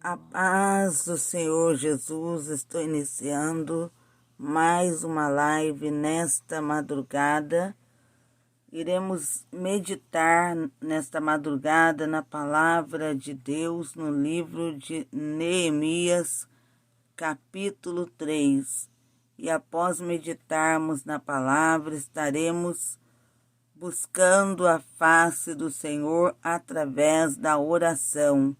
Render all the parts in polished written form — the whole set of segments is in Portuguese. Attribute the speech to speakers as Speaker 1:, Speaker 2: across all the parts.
Speaker 1: A paz do Senhor Jesus, estou iniciando mais uma live nesta madrugada. Iremos meditar nesta madrugada na palavra de Deus no livro de Neemias, capítulo 3. E após meditarmos na palavra, estaremos buscando a face do Senhor através da oração.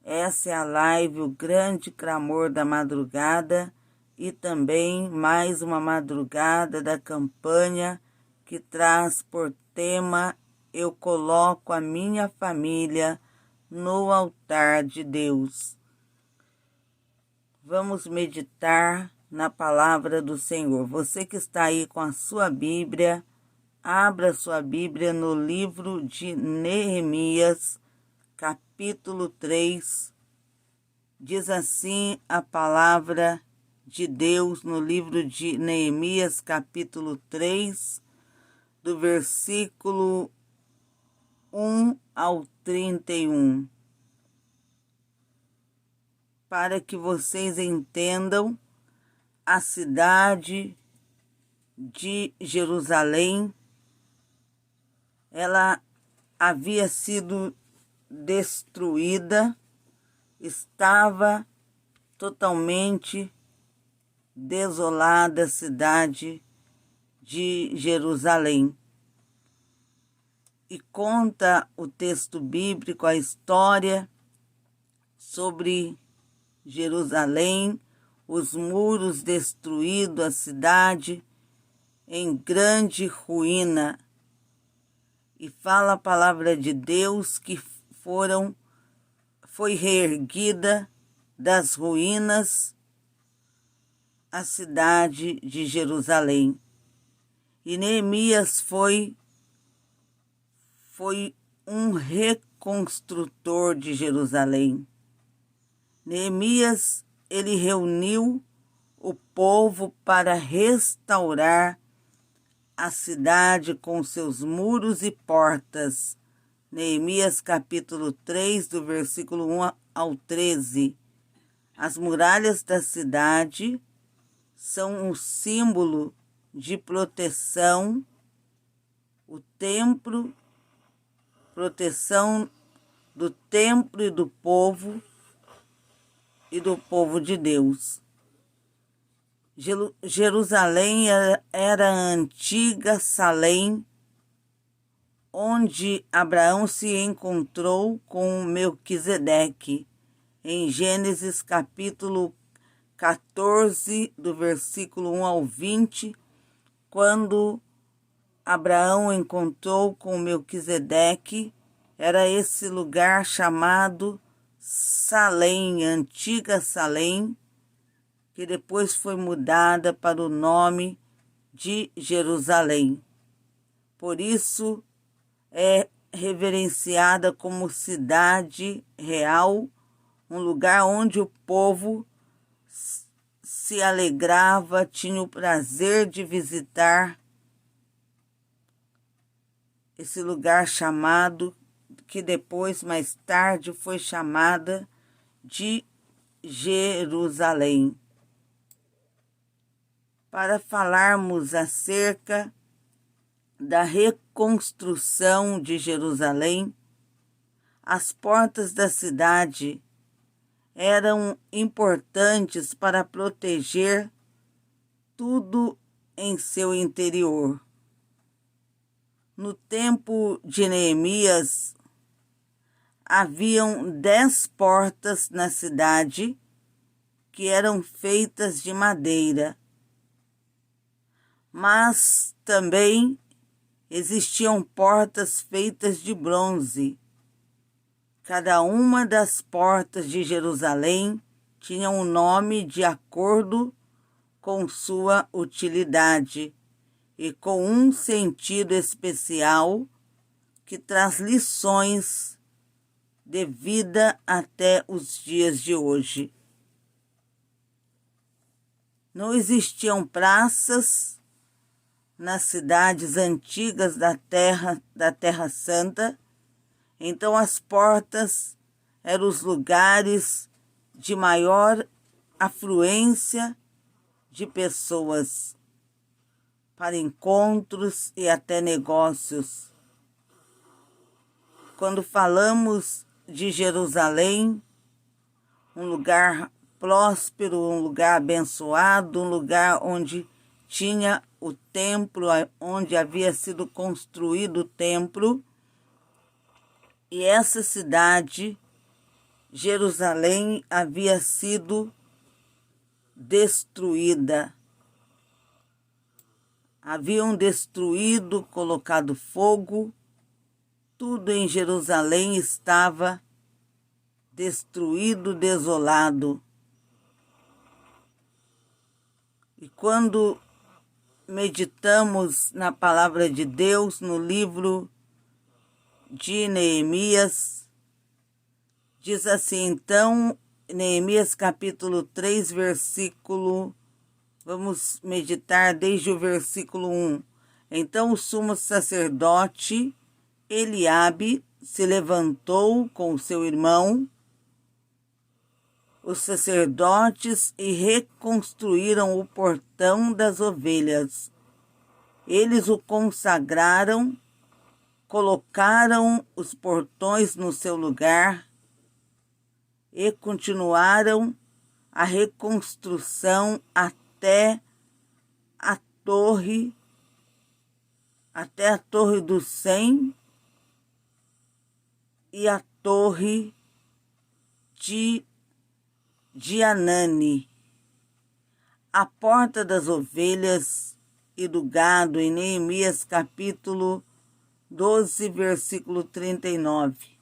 Speaker 1: Essa é a live, o grande clamor da madrugada, e também mais uma madrugada da campanha que traz por tema Eu coloco a minha família no altar de Deus. Vamos meditar na palavra do Senhor. Você que está aí com a sua Bíblia, abra sua Bíblia no livro de Neemias, capítulo 3, diz assim a palavra de Deus no livro de Neemias, capítulo 3, do versículo 1 ao 31. Para que vocês entendam, a cidade de Jerusalém, ela havia sido destruída, estava totalmente desolada a cidade de Jerusalém. E conta o texto bíblico a história sobre Jerusalém, os muros destruídos, a cidade em grande ruína. E fala a palavra de Deus que foi reerguida das ruínas a cidade de Jerusalém. E Neemias foi um reconstrutor de Jerusalém. Neemias, ele reuniu o povo para restaurar a cidade com seus muros e portas. Neemias capítulo 3, do versículo 1 ao 13. As muralhas da cidade são um símbolo de proteção, o templo, proteção do templo e do povo de Deus. Jerusalém era a antiga Salém, onde Abraão se encontrou com Melquisedeque, em Gênesis capítulo 14, do versículo 1 ao 20, quando Abraão encontrou com Melquisedeque, era esse lugar chamado Salém, antiga Salém, que depois foi mudada para o nome de Jerusalém. Por isso, é reverenciada como cidade real, um lugar onde o povo se alegrava, tinha o prazer de visitar esse lugar chamado, que depois, mais tarde, foi chamada de Jerusalém. Para falarmos acerca da reconstrução de Jerusalém, as portas da cidade eram importantes para proteger tudo em seu interior. No tempo de Neemias, haviam 10 portas na cidade que eram feitas de madeira, mas também existiam portas feitas de bronze. Cada uma das portas de Jerusalém tinha um nome de acordo com sua utilidade e com um sentido especial que traz lições de vida até os dias de hoje. Não existiam praças nas cidades antigas da Terra Santa, então as portas eram os lugares de maior afluência de pessoas para encontros e até negócios. Quando falamos de Jerusalém, um lugar próspero, um lugar abençoado, um lugar onde tinha o templo, onde havia sido construído o templo, e essa cidade, Jerusalém, havia sido destruída. Haviam destruído, colocado fogo, tudo em Jerusalém estava destruído, desolado. E quando meditamos na palavra de Deus, no livro de Neemias, diz assim, então, Neemias capítulo 3, versículo, vamos meditar desde o versículo 1. Então o sumo sacerdote Eliabe se levantou com o seu irmão, os sacerdotes, e reconstruíram o portão das ovelhas. Eles o consagraram, colocaram os portões no seu lugar e continuaram a reconstrução até a torre do 100 e a torre de Anani. A porta das ovelhas e do gado, em Neemias capítulo 12, versículo 39.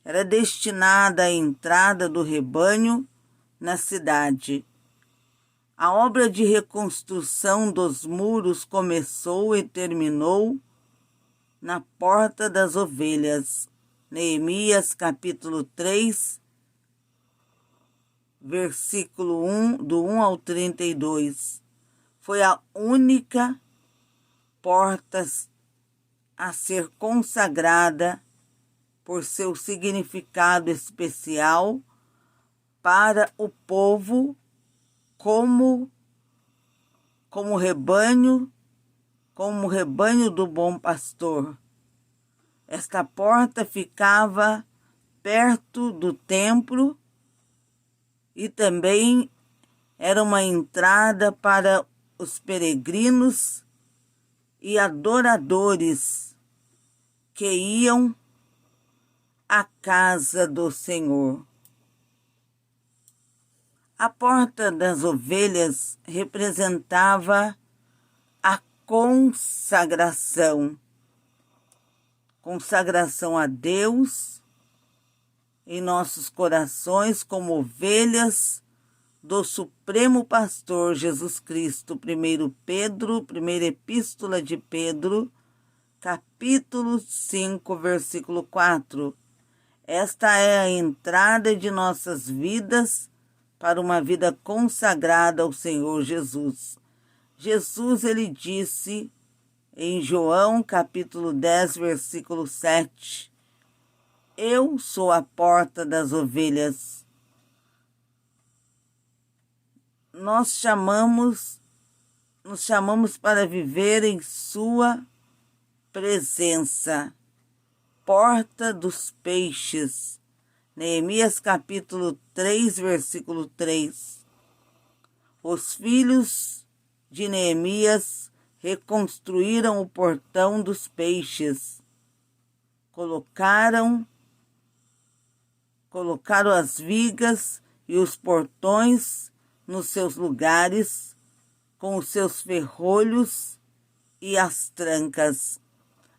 Speaker 1: Era destinada à entrada do rebanho na cidade. A obra de reconstrução dos muros começou e terminou na porta das ovelhas. Neemias capítulo 3, versículo 1, do 1 ao 32. Foi a única porta a ser consagrada por seu significado especial para o povo como rebanho do bom pastor. Esta porta ficava perto do templo e também era uma entrada para os peregrinos e adoradores que iam à casa do Senhor. A porta das ovelhas representava a consagração a Deus em nossos corações como ovelhas do Supremo Pastor Jesus Cristo. 1 Pedro, primeira epístola de Pedro, capítulo 5, versículo 4. Esta é a entrada de nossas vidas para uma vida consagrada ao Senhor Jesus. Jesus, ele disse em João, capítulo 10, versículo 7, eu sou a porta das ovelhas. Nos chamamos para viver em sua presença. Porta dos peixes. Neemias capítulo 3, versículo 3. Os filhos de Neemias reconstruíram o portão dos peixes. Colocaram as vigas e os portões nos seus lugares, com os seus ferrolhos e as trancas.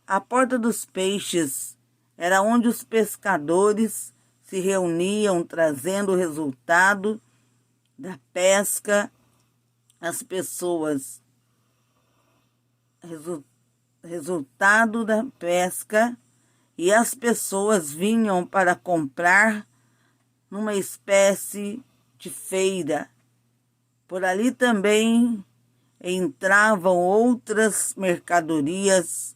Speaker 1: A porta dos peixes era onde os pescadores se reuniam, trazendo o resultado da pesca às pessoas. Resultado da pesca, e as pessoas vinham para comprar numa espécie de feira. Por ali também entravam outras mercadorias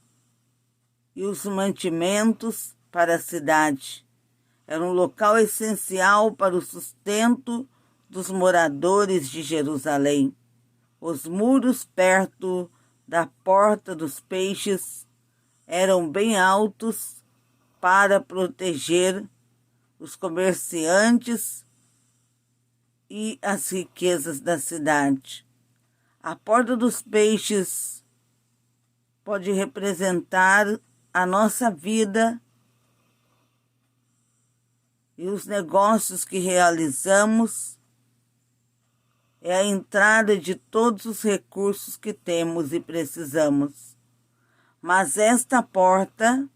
Speaker 1: e os mantimentos para a cidade. Era um local essencial para o sustento dos moradores de Jerusalém. Os muros perto da Porta dos Peixes eram bem altos para proteger os comerciantes e as riquezas da cidade. A Porta dos Peixes pode representar a nossa vida e os negócios que realizamos. É a entrada de todos os recursos que temos e precisamos. Mas esta porta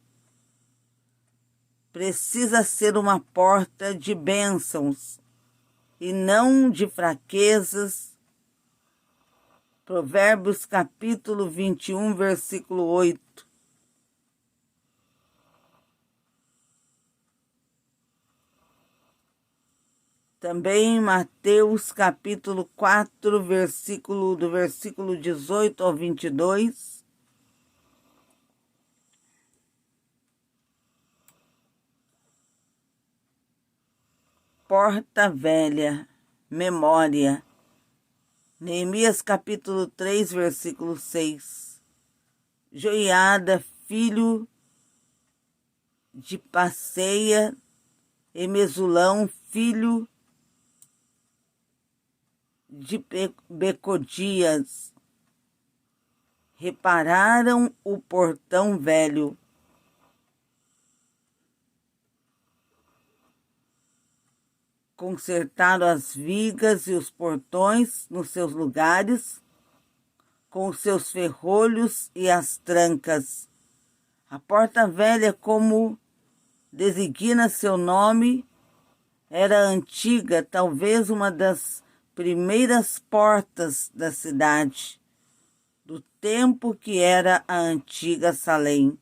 Speaker 1: precisa ser uma porta de bênçãos e não de fraquezas. Provérbios capítulo 21, versículo 8. Também Mateus capítulo 4, do versículo 18 ao 22. Porta velha, memória. Neemias capítulo 3, versículo 6. Joiada, filho de Passeia, e Mesulão, filho de Becodias, repararam o portão velho. Consertaram as vigas e os portões nos seus lugares, com os seus ferrolhos e as trancas. A porta velha, como designa seu nome, era antiga, talvez uma das primeiras portas da cidade, do tempo que era a antiga Salém,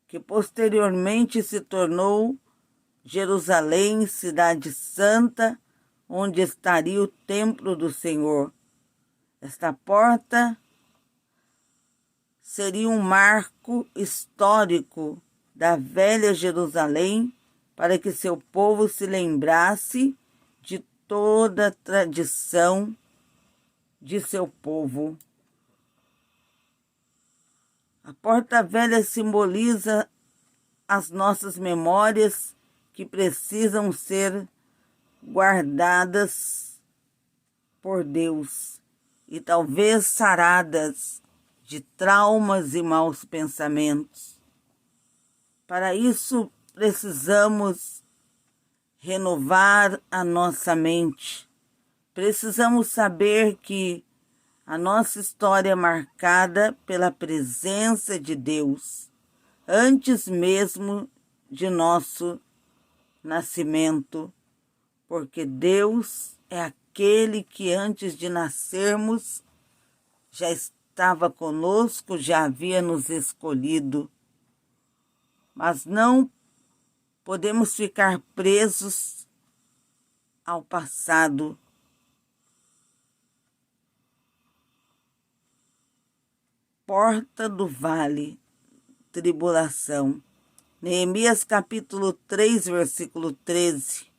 Speaker 1: que posteriormente se tornou Jerusalém, cidade santa, onde estaria o templo do Senhor. Esta porta seria um marco histórico da velha Jerusalém, para que seu povo se lembrasse de toda a tradição de seu povo. A porta velha simboliza as nossas memórias que precisam ser guardadas por Deus e talvez saradas de traumas e maus pensamentos. Para isso, precisamos renovar a nossa mente. Precisamos saber que a nossa história é marcada pela presença de Deus, antes mesmo de nosso nascimento, porque Deus é aquele que antes de nascermos já estava conosco, já havia nos escolhido. Mas não podemos ficar presos ao passado. Porta do vale, tribulação. Neemias capítulo 3, versículo 13.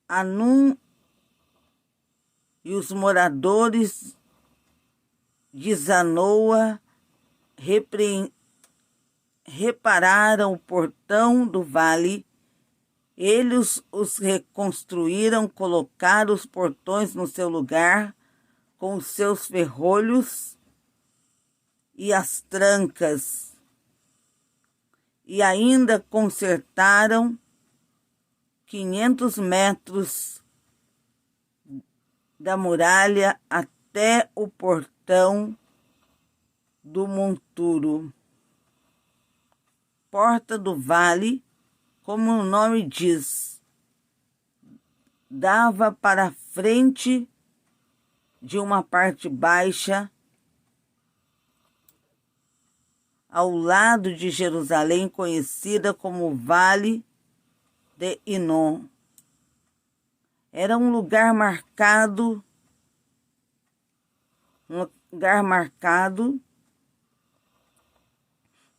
Speaker 1: Anum e os moradores de Zanoa repararam o portão do vale. Eles os reconstruíram, colocaram os portões no seu lugar, com os seus ferrolhos e as trancas, e ainda consertaram 500 metros da muralha até o portão do monturo. Porta do vale, como o nome diz, dava para a frente de uma parte baixa, ao lado de Jerusalém, conhecida como Vale de Inom. Era um lugar marcado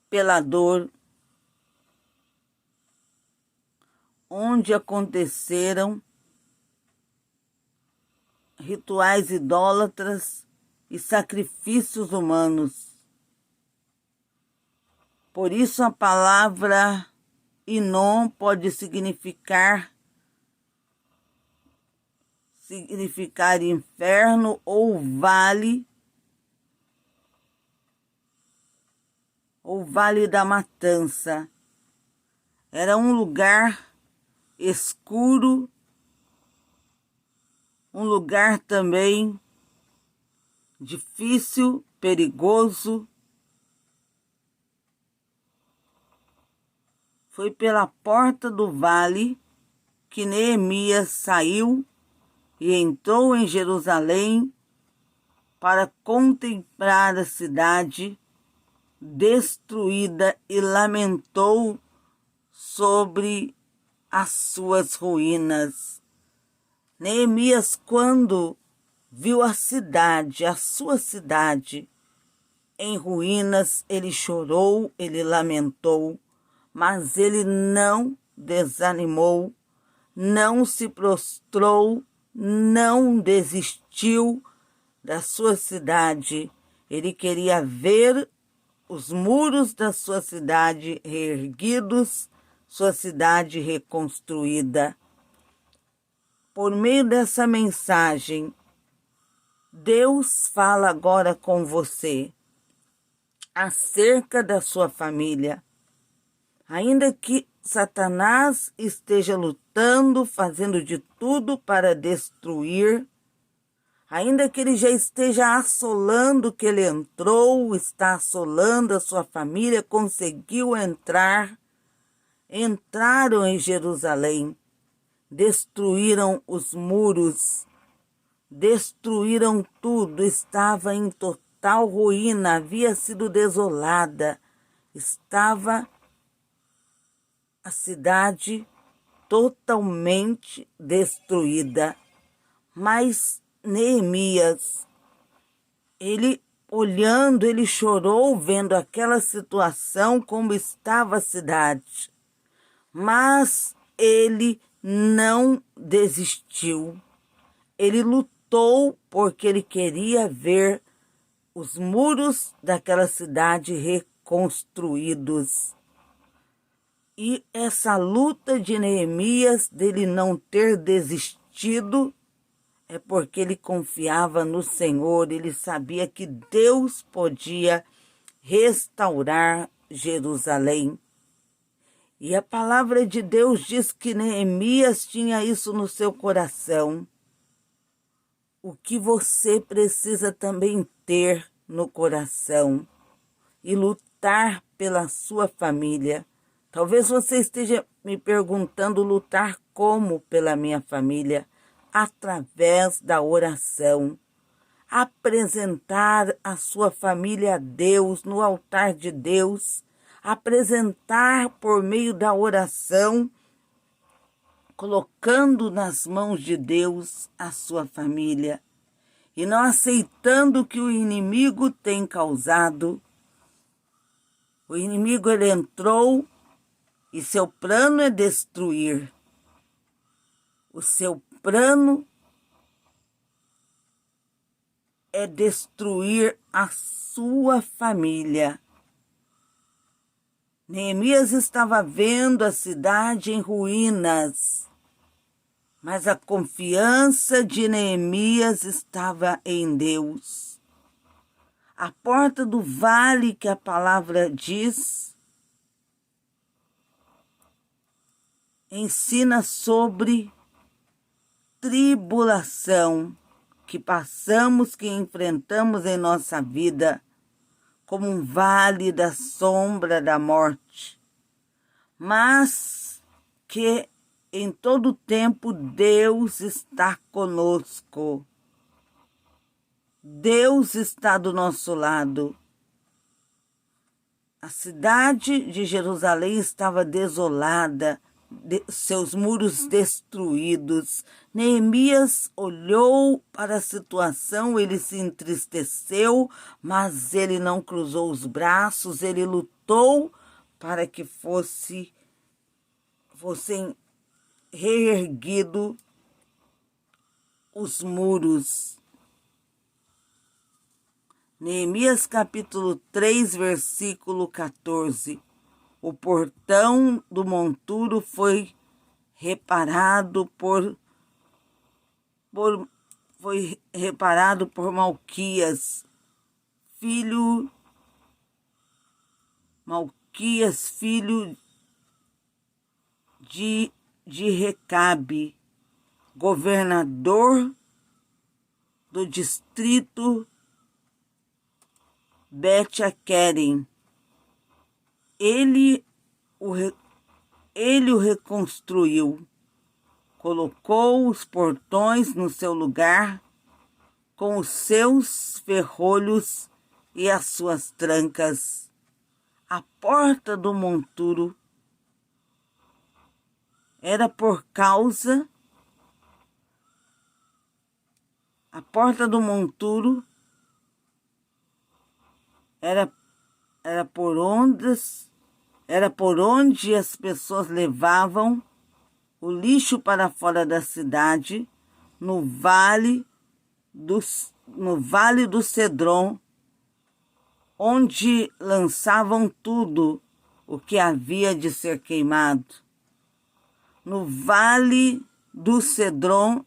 Speaker 1: pela dor, onde aconteceram rituais idólatras e sacrifícios humanos. Por isso a palavra Inom pode significar inferno ou vale da matança. Era um lugar escuro, um lugar também difícil, perigoso. Foi pela porta do vale que Neemias saiu e entrou em Jerusalém para contemplar a cidade destruída e lamentou sobre as suas ruínas. Neemias, quando viu a sua cidade em ruínas, ele chorou, ele lamentou, mas ele não desanimou, não se prostrou, não desistiu da sua cidade. Ele queria ver os muros da sua cidade reerguidos, sua cidade reconstruída. Por meio dessa mensagem, Deus fala agora com você acerca da sua família. Ainda que Satanás esteja lutando, fazendo de tudo para destruir, ainda que ele já esteja assolando, que ele está assolando a sua família, conseguiu entraram em Jerusalém, destruíram os muros, destruíram tudo, estava em total ruína, havia sido desolada, estava a cidade totalmente destruída. Mas Neemias, ele olhando, ele chorou vendo aquela situação, como estava a cidade. Mas ele não desistiu. Ele lutou porque ele queria ver os muros daquela cidade reconstruídos. E essa luta de Neemias, dele não ter desistido, é porque ele confiava no Senhor, ele sabia que Deus podia restaurar Jerusalém. E a palavra de Deus diz que Neemias tinha isso no seu coração. O que você precisa também ter no coração e lutar pela sua família. Talvez você esteja me perguntando lutar como pela minha família, através da oração. Apresentar a sua família a Deus, no altar de Deus, apresentar por meio da oração, colocando nas mãos de Deus a sua família e não aceitando o que o inimigo tem causado. O inimigo, ele entrou e seu plano é destruir. O seu plano é destruir a sua família. Neemias estava vendo a cidade em ruínas, mas a confiança de Neemias estava em Deus. A porta do vale que a palavra diz, ensina sobre tribulação que passamos, que enfrentamos em nossa vida, como um vale da sombra da morte, mas que em todo tempo Deus está conosco. Deus está do nosso lado. A cidade de Jerusalém estava desolada, seus muros destruídos. Neemias olhou para a situação, ele se entristeceu, mas ele não cruzou os braços, ele lutou para que fossem reerguido os muros. Neemias capítulo 3, versículo 14. O portão do monturo foi reparado por Malquias, filho de Recabe, governador do distrito Bet-Aquerem. Ele o reconstruiu, colocou os portões no seu lugar, com os seus ferrolhos e as suas trancas. A porta do monturo era por onde as pessoas levavam o lixo para fora da cidade, no vale do Cedron, onde lançavam tudo o que havia de ser queimado. No vale do Cedron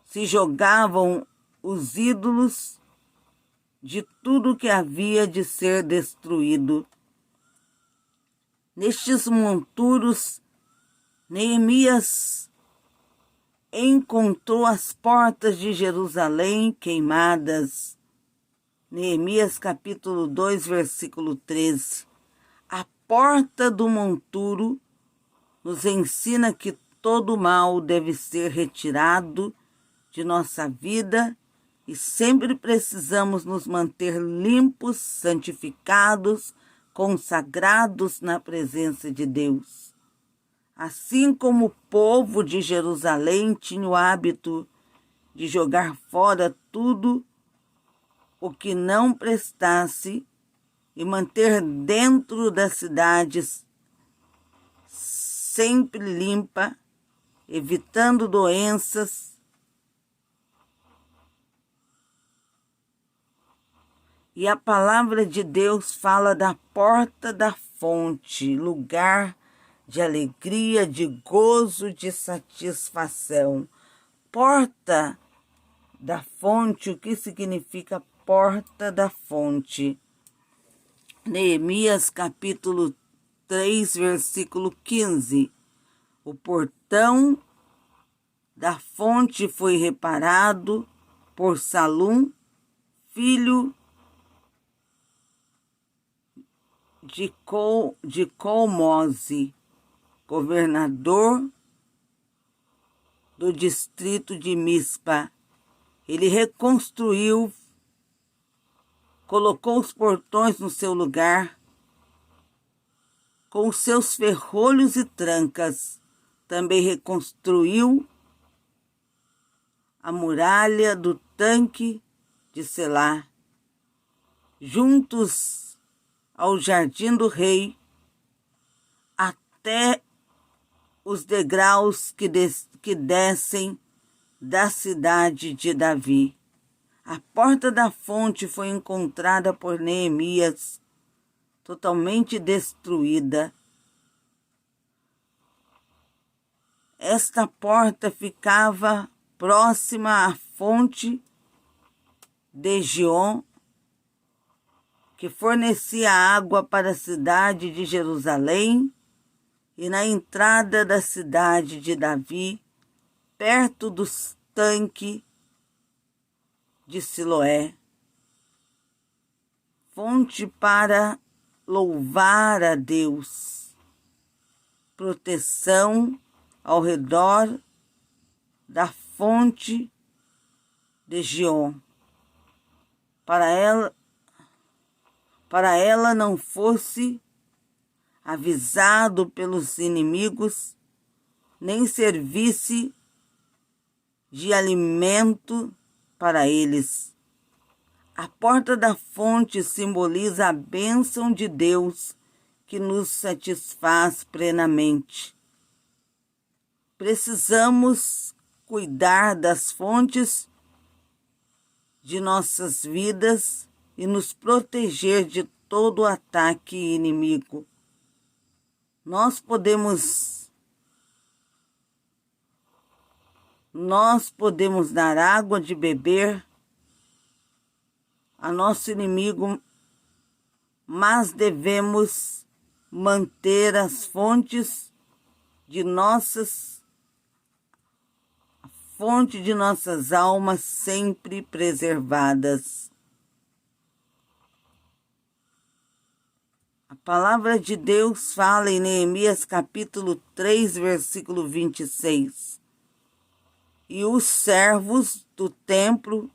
Speaker 1: se jogavam os ídolos de tudo que havia de ser destruído. Nestes monturos, Neemias encontrou as portas de Jerusalém queimadas. Neemias capítulo 2, versículo 13. A porta do monturo nos ensina que todo mal deve ser retirado de nossa vida e sempre precisamos nos manter limpos, santificados, consagrados na presença de Deus. Assim como o povo de Jerusalém tinha o hábito de jogar fora tudo o que não prestasse e manter dentro das cidades sempre limpa, evitando doenças, e a palavra de Deus fala da porta da fonte, lugar de alegria, de gozo, de satisfação. Porta da fonte, o que significa porta da fonte? Neemias capítulo 3, versículo 15. O portão da fonte foi reparado por Salum, filho de Colmose, governador do distrito de Mispa. Ele reconstruiu, colocou os portões no seu lugar, com os seus ferrolhos e trancas. Também reconstruiu a muralha do tanque de Selá, juntos ao jardim do rei, até os degraus que descem da cidade de Davi. A porta da fonte foi encontrada por Neemias, totalmente destruída. Esta porta ficava próxima à fonte de Gion, que fornecia água para a cidade de Jerusalém, e na entrada da cidade de Davi, perto do tanque de Siloé. Fonte para louvar a Deus. Proteção ao redor da fonte de Gion. Para ela não fosse avisado pelos inimigos, nem servisse de alimento para eles. A porta da fonte simboliza a bênção de Deus que nos satisfaz plenamente. Precisamos cuidar das fontes de nossas vidas e nos proteger de todo ataque inimigo. Nós podemos dar água de beber a nosso inimigo, mas devemos manter as fontes de nossas almas sempre preservadas. A palavra de Deus fala em Neemias capítulo 3, versículo 26. E os servos do templo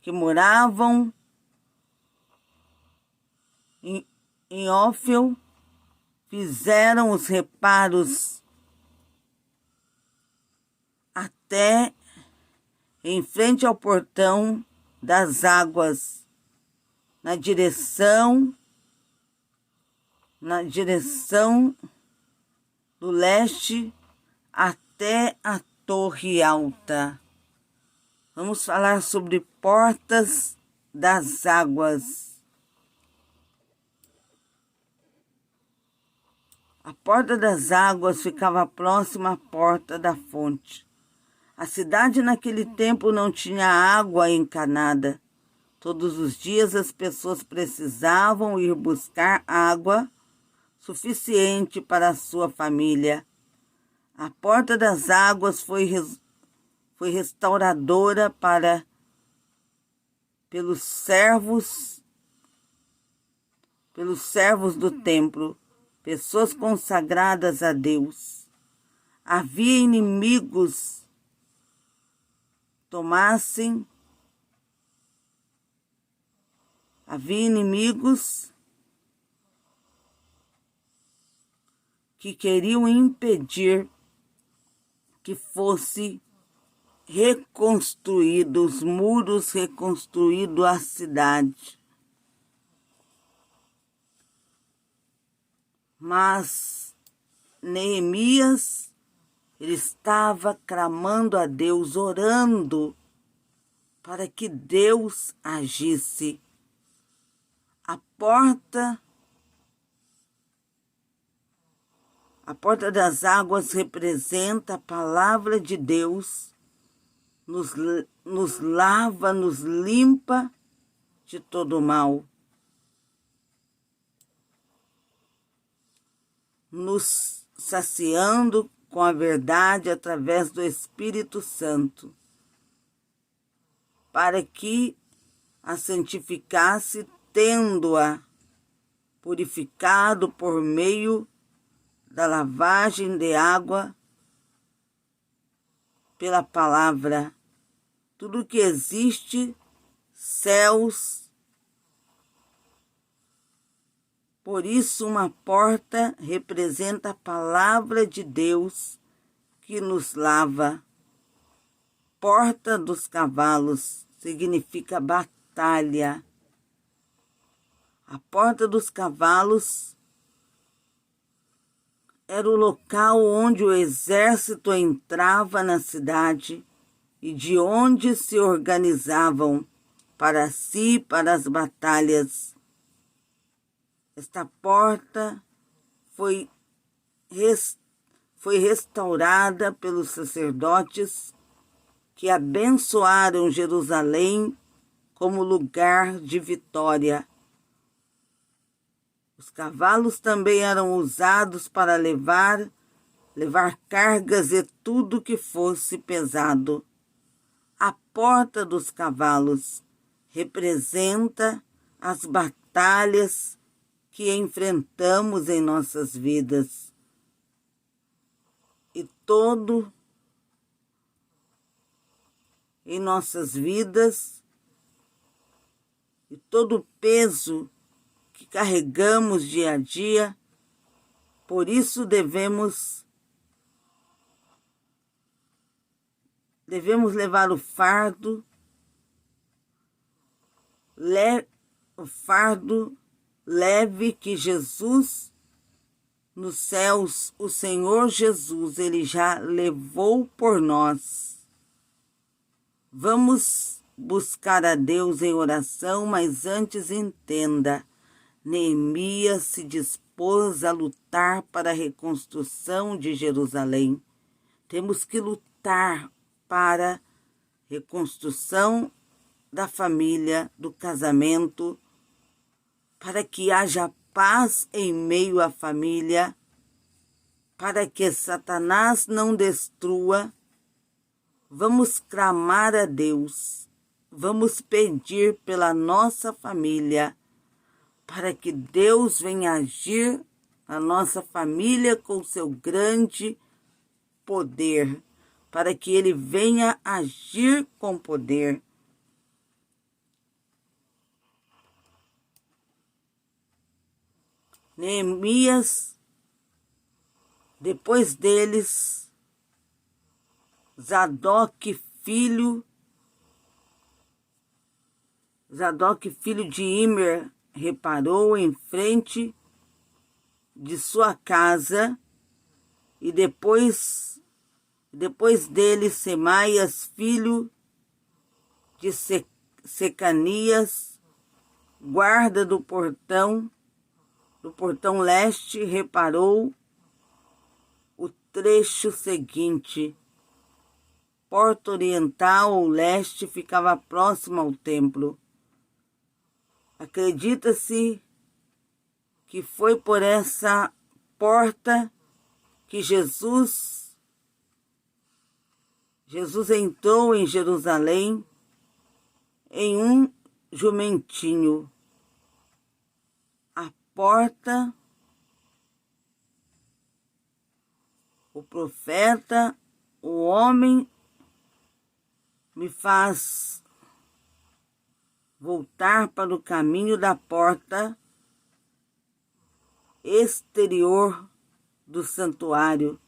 Speaker 1: que moravam em Ófel fizeram os reparos até em frente ao portão das águas, na direção do leste até a Torre Alta. Vamos falar sobre portas das águas. A porta das águas ficava próxima à porta da fonte. A cidade naquele tempo não tinha água encanada. Todos os dias as pessoas precisavam ir buscar água suficiente para a sua família. A porta das águas foi restauradora pelos servos do templo, pessoas consagradas a Deus. Havia inimigos que queriam impedir que fosse reconstruídos, os muros reconstruídos a cidade. Mas Neemias, ele estava clamando a Deus, orando para que Deus agisse. A porta das águas representa a palavra de Deus, nos lava, nos limpa de todo mal, nos saciando com a verdade através do Espírito Santo, para que a santificasse, tendo-a purificado por meio da lavagem de água pela palavra. Tudo que existe, céus. Por isso, uma porta representa a palavra de Deus que nos lava. Porta dos cavalos significa batalha. A porta dos cavalos era o local onde o exército entrava na cidade e de onde se organizavam para as batalhas. Esta porta foi restaurada pelos sacerdotes que abençoaram Jerusalém como lugar de vitória. Os cavalos também eram usados para levar cargas e tudo que fosse pesado. A porta dos cavalos representa as batalhas que enfrentamos em nossas vidas. E todo o peso que carregamos dia a dia. Por isso devemos levar o fardo leve que Jesus nos céus, o Senhor Jesus, Ele já levou por nós. Vamos buscar a Deus em oração, mas antes entenda, Neemias se dispôs a lutar para a reconstrução de Jerusalém. Temos que lutar para a reconstrução da família, do casamento, para que haja paz em meio à família, para que Satanás não destrua. Vamos clamar a Deus, vamos pedir pela nossa família, para que Deus venha agir na nossa família com seu grande poder, para que Ele venha agir com poder. Neemias, depois deles, Zadok, filho de Imer, reparou em frente de sua casa, e depois dele, Semaias, filho de Secanias, guarda do portão leste, reparou o trecho seguinte. Porta oriental ou leste ficava próximo ao templo. Acredita-se que foi por essa porta que Jesus entrou em Jerusalém em um jumentinho. A porta, o profeta, o homem me faz voltar para o caminho da porta exterior do santuário.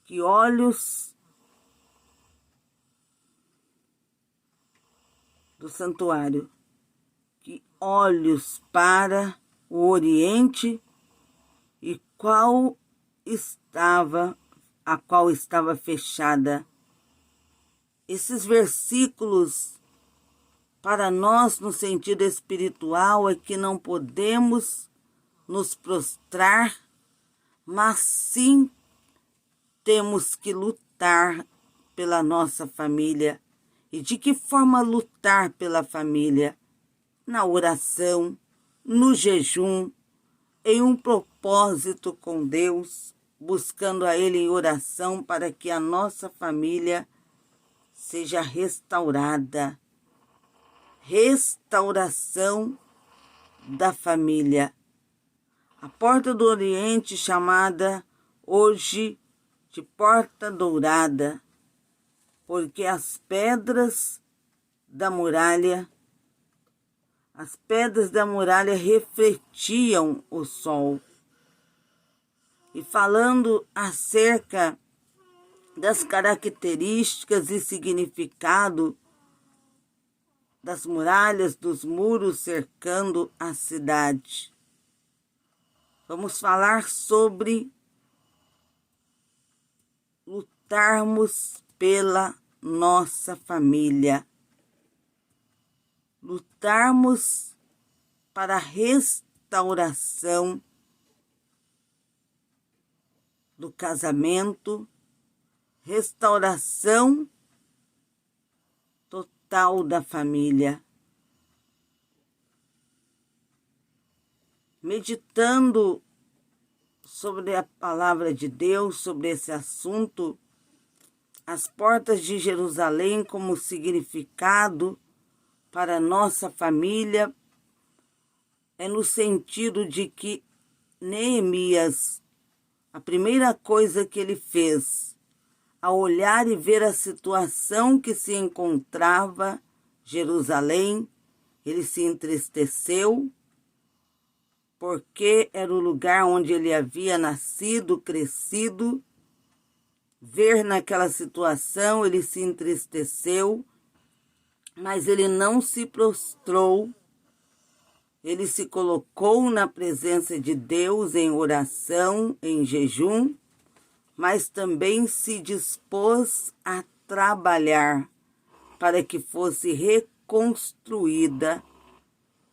Speaker 1: Que olhos do santuário, que olhos para o oriente e a qual estava fechada. Esses versículos, para nós, no sentido espiritual, é que não podemos nos prostrar, mas sim temos que lutar pela nossa família. E de que forma lutar pela família? Na oração, no jejum, em um propósito com Deus, buscando a Ele em oração para que a nossa família seja restaurada. Restauração da família. A porta do Oriente, chamada hoje de Porta Dourada, porque as pedras da muralha refletiam o sol. E falando acerca das características e significado das muralhas, dos muros cercando a cidade, vamos falar sobre lutarmos pela nossa família, lutarmos para a restauração do casamento, restauração total da família. Meditando sobre a palavra de Deus, sobre esse assunto, as portas de Jerusalém como significado para a nossa família, é no sentido de que Neemias, a primeira coisa que ele fez, ao olhar e ver a situação que se encontrava Jerusalém, ele se entristeceu, porque era o lugar onde ele havia nascido, crescido. Ver naquela situação, ele se entristeceu, mas ele não se prostrou ele se colocou na presença de Deus em oração, em jejum, mas também se dispôs a trabalhar para que fosse reconstruída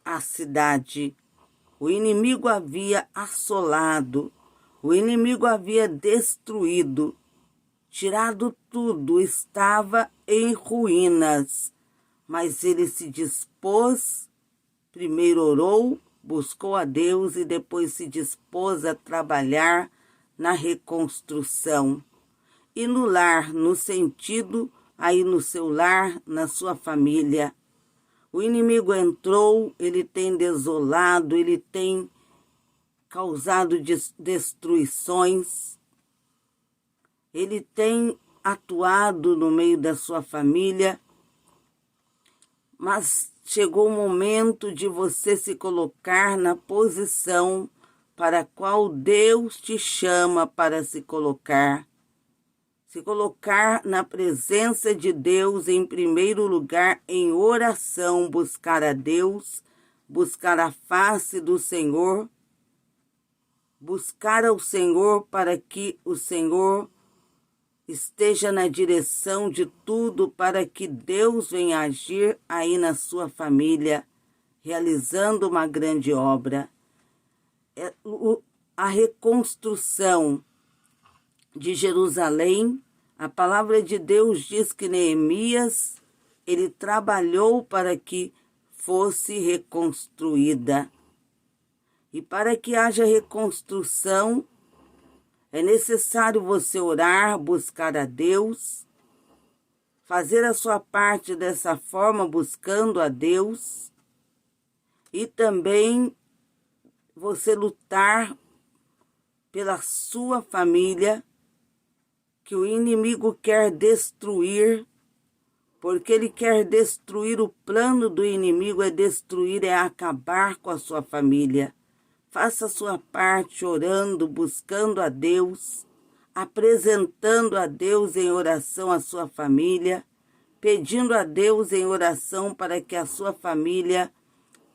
Speaker 1: a cidade. O inimigo havia assolado, o inimigo havia destruído, tirado tudo, estava em ruínas, mas ele se dispôs, primeiro orou, buscou a Deus e depois se dispôs a trabalhar na reconstrução. E no lar, no sentido, aí no seu lar, na sua família. O inimigo entrou, ele tem desolado, ele tem causado destruições, ele tem atuado no meio da sua família, mas chegou o momento de você se colocar na posição para a qual Deus te chama para se colocar na presença de Deus em primeiro lugar, em oração, buscar a Deus, buscar a face do Senhor, buscar ao Senhor para que o Senhor esteja na direção de tudo, para que Deus venha agir aí na sua família, realizando uma grande obra. A reconstrução de Jerusalém, a palavra de Deus diz que Neemias, ele trabalhou para que fosse reconstruída. E para que haja reconstrução, é necessário você orar, buscar a Deus, fazer a sua parte dessa forma, buscando a Deus, e também você lutar pela sua família, que o inimigo quer destruir, porque ele quer destruir. O plano do inimigo é destruir, é acabar com a sua família. Faça a sua parte orando, buscando a Deus, apresentando a Deus em oração a sua família, pedindo a Deus em oração para que a sua família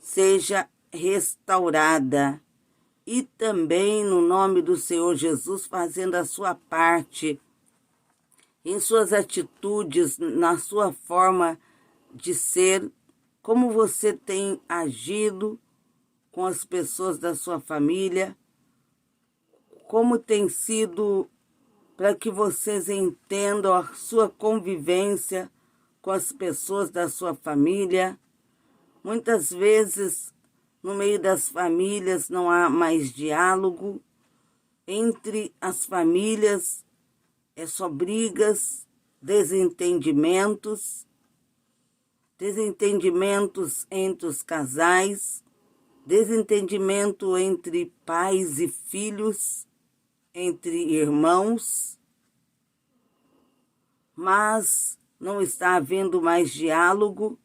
Speaker 1: seja restaurada. E também, no nome do Senhor Jesus, fazendo a sua parte em suas atitudes, na sua forma de ser, como você tem agido com as pessoas da sua família, como tem sido para que vocês entendam a sua convivência com as pessoas da sua família. Muitas vezes, no meio das famílias, não há mais diálogo. Entre as famílias, é só brigas, desentendimentos entre os casais, desentendimento entre pais e filhos, entre irmãos, mas não está havendo mais diálogo,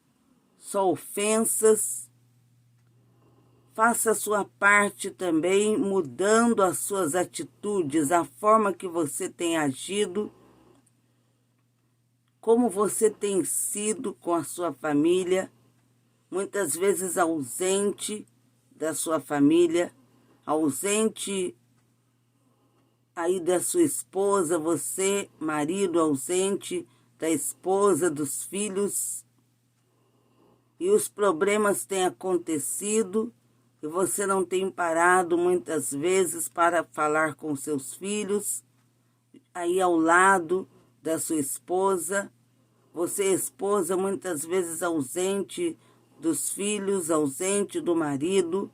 Speaker 1: só ofensas. Faça a sua parte também, mudando as suas atitudes, a forma que você tem agido, como você tem sido com a sua família, muitas vezes ausente da sua família, ausente aí da sua esposa, você, marido, ausente da esposa, dos filhos, e os problemas têm acontecido e você não tem parado muitas vezes para falar com seus filhos, aí ao lado da sua esposa, você, esposa, muitas vezes ausente dos filhos, ausente do marido,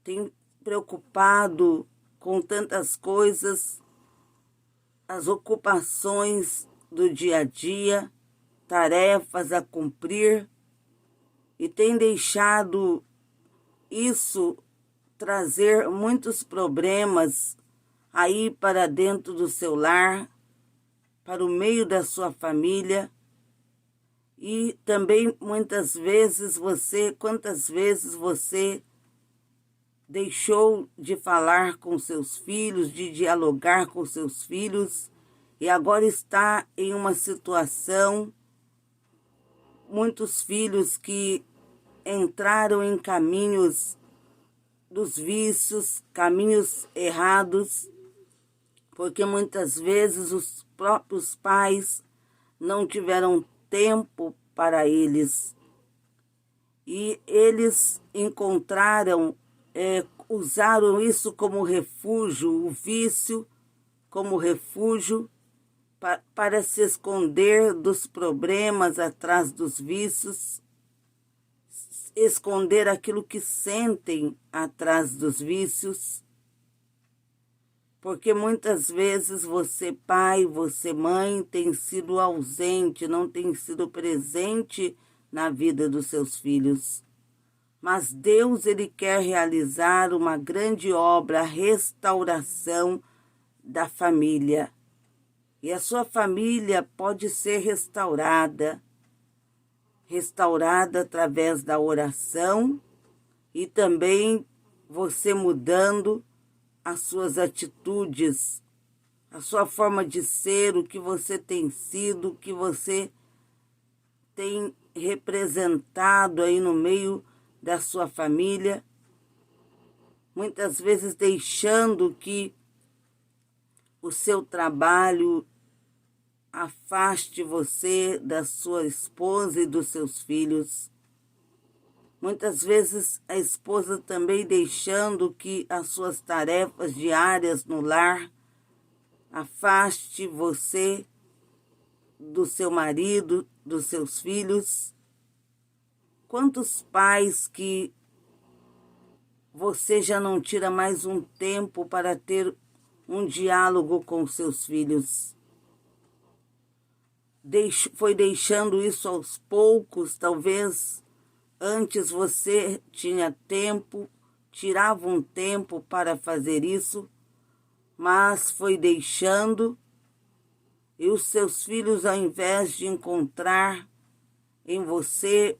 Speaker 1: tem preocupado com tantas coisas, as ocupações do dia a dia, tarefas a cumprir, e tem deixado isso trazer muitos problemas aí para dentro do seu lar, para o meio da sua família. E também muitas vezes quantas vezes você deixou de falar com seus filhos, de dialogar com seus filhos, e agora está em uma situação, muitos filhos que entraram em caminhos dos vícios, caminhos errados, porque muitas vezes os próprios pais não tiveram tempo para eles. E eles encontraram, usaram isso como refúgio, o vício como refúgio, para se esconder dos problemas atrás dos vícios, esconder aquilo que sentem atrás dos vícios. Porque muitas vezes você, pai, você, mãe, tem sido ausente, não tem sido presente na vida dos seus filhos. Mas Deus, Ele quer realizar uma grande obra, a restauração da família. E a sua família pode ser restaurada através da oração e também você mudando as suas atitudes, a sua forma de ser, o que você tem sido, o que você tem representado aí no meio da sua família, muitas vezes deixando que o seu trabalho afaste você da sua esposa e dos seus filhos. Muitas vezes a esposa também deixando que as suas tarefas diárias no lar afaste você do seu marido, dos seus filhos. Quantos pais que você já não tira mais um tempo para ter um diálogo com seus filhos? Foi deixando isso aos poucos, talvez antes você tinha tempo, tirava um tempo para fazer isso, mas foi deixando, e os seus filhos, ao invés de encontrar em você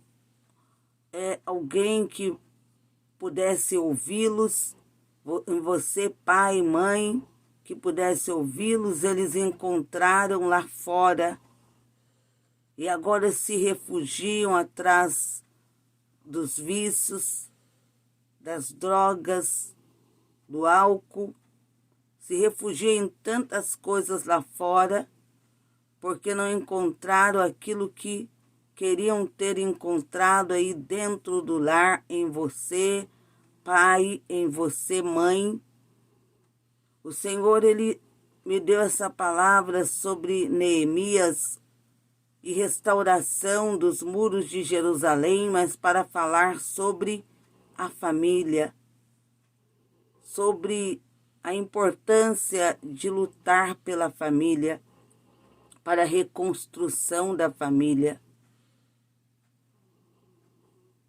Speaker 1: alguém que pudesse ouvi-los, em você, pai e mãe, que pudesse ouvi-los, eles encontraram lá fora e agora se refugiam atrás dos vícios, das drogas, do álcool, se refugiam em tantas coisas lá fora, porque não encontraram aquilo que queriam ter encontrado aí dentro do lar, em você, pai, em você, mãe. O Senhor, Ele me deu essa palavra sobre Neemias e restauração dos muros de Jerusalém, mas para falar sobre a família, sobre a importância de lutar pela família, para a reconstrução da família.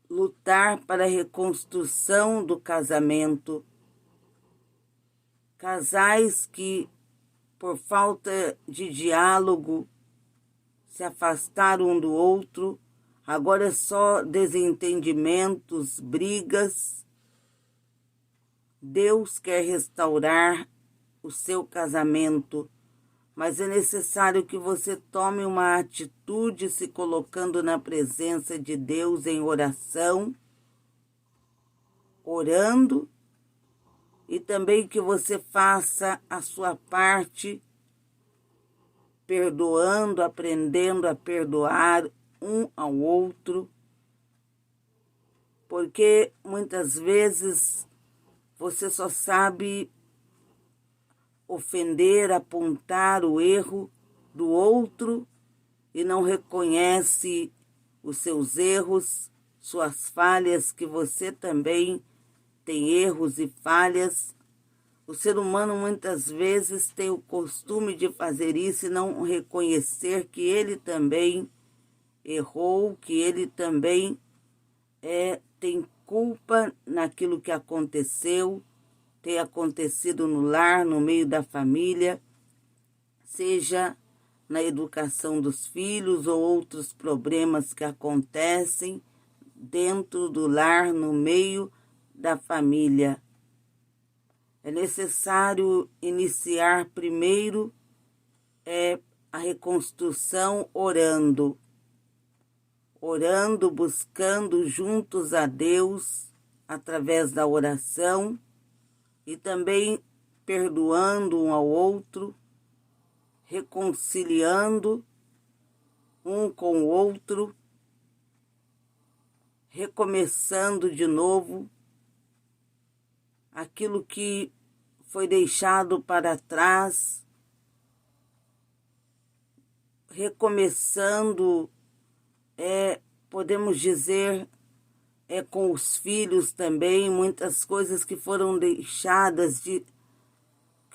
Speaker 1: Lutar para a reconstrução do casamento. Casais que, por falta de diálogo, se afastaram um do outro, agora é só desentendimentos, brigas. Deus quer restaurar o seu casamento, mas é necessário que você tome uma atitude se colocando na presença de Deus em oração, orando, e também que você faça a sua parte, perdoando, aprendendo a perdoar um ao outro, porque muitas vezes você só sabe ofender, apontar o erro do outro e não reconhece os seus erros, suas falhas, que você também tem erros e falhas. O ser humano muitas vezes tem o costume de fazer isso e não reconhecer que ele também errou, que ele também tem culpa naquilo que aconteceu, tem acontecido no lar, no meio da família, seja na educação dos filhos ou outros problemas que acontecem dentro do lar, no meio da família. É necessário iniciar primeiro a reconstrução orando. orando, buscando juntos a Deus através da oração e também perdoando um ao outro, reconciliando um com o outro, recomeçando de novo aquilo que foi deixado para trás, recomeçando, podemos dizer, com os filhos também, muitas coisas que foram deixadas, que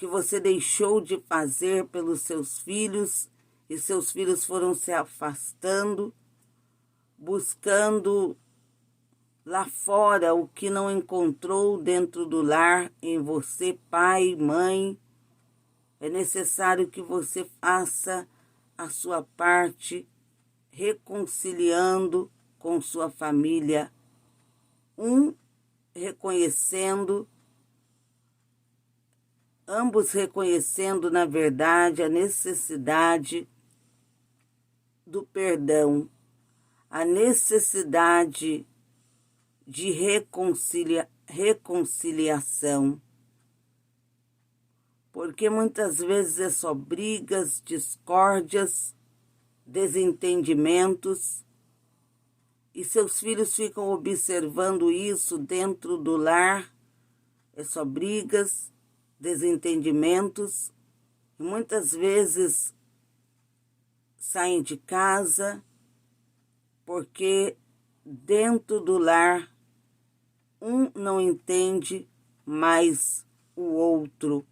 Speaker 1: você deixou de fazer pelos seus filhos, e seus filhos foram se afastando, buscando lá fora o que não encontrou dentro do lar, em você, pai, mãe. É necessário que você faça a sua parte, reconciliando com sua família, reconhecendo, ambos reconhecendo, na verdade, a necessidade do perdão, a necessidade de reconciliação. Porque muitas vezes é só brigas, discórdias, desentendimentos, e seus filhos ficam observando isso dentro do lar. É só brigas, desentendimentos, e muitas vezes saem de casa porque dentro do lar um não entende mais o outro.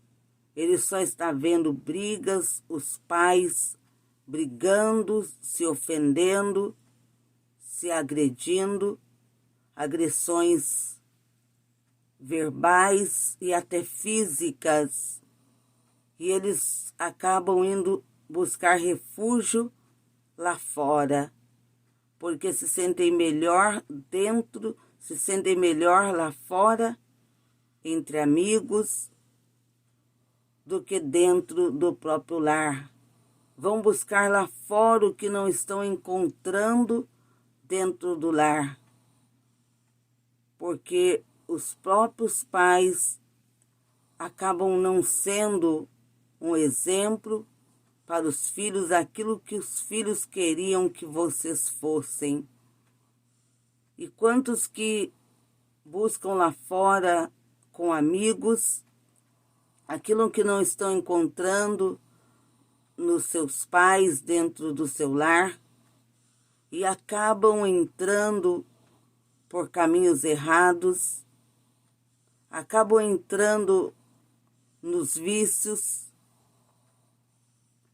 Speaker 1: Ele só está vendo brigas, os pais brigando, se ofendendo, se agredindo, agressões verbais e até físicas. E eles acabam indo buscar refúgio lá fora, porque se sentem melhor dentro, se sentem melhor lá fora, entre amigos, do que dentro do próprio lar. Vão buscar lá fora o que não estão encontrando dentro do lar, porque os próprios pais acabam não sendo um exemplo para os filhos, aquilo que os filhos queriam que vocês fossem. E quantos que buscam lá fora com amigos aquilo que não estão encontrando nos seus pais, dentro do seu lar, e acabam entrando por caminhos errados, acabam entrando nos vícios,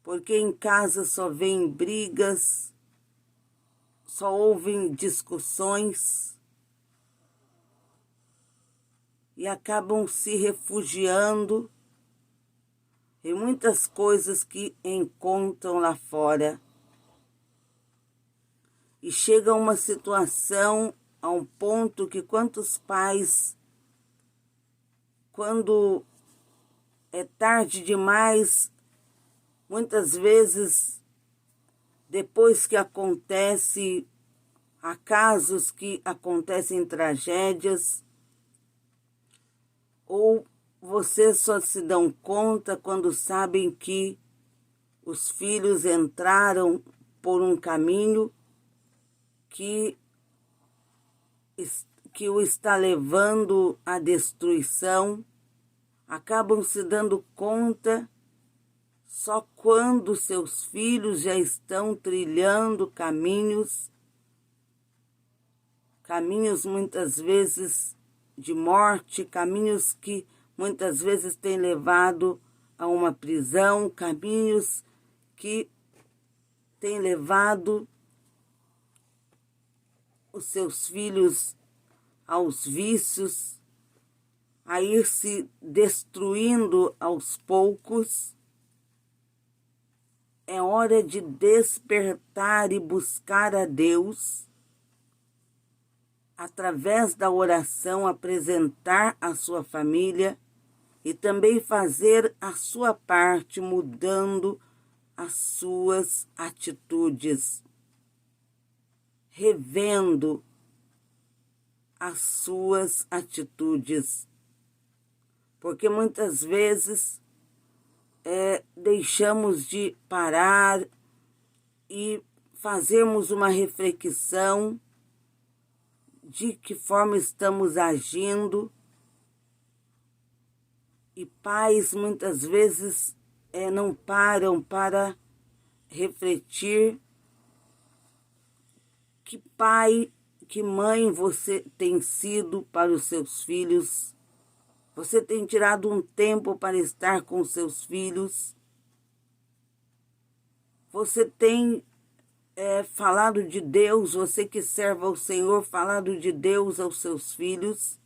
Speaker 1: porque em casa só vem brigas, só ouvem discussões e acabam se refugiando em muitas coisas que encontram lá fora. E chega a uma situação, a um ponto que quantos pais, quando é tarde demais, muitas vezes, depois que acontece, há casos que acontecem tragédias, ou vocês só se dão conta quando sabem que os filhos entraram por um caminho que o está levando à destruição. Acabam se dando conta só quando seus filhos já estão trilhando caminhos muitas vezes de morte, caminhos que muitas vezes têm levado a uma prisão, caminhos que têm levado os seus filhos aos vícios, a ir se destruindo aos poucos. É hora de despertar e buscar a Deus, através da oração, apresentar a sua família e também fazer a sua parte, mudando as suas atitudes, revendo as suas atitudes, porque muitas vezes deixamos de parar e fazermos uma reflexão de que forma estamos agindo. E pais muitas vezes não param para refletir que pai, que mãe você tem sido para os seus filhos. Você tem tirado um tempo para estar com os seus filhos. Você tem falado de Deus, você que serve ao Senhor, falado de Deus aos seus filhos.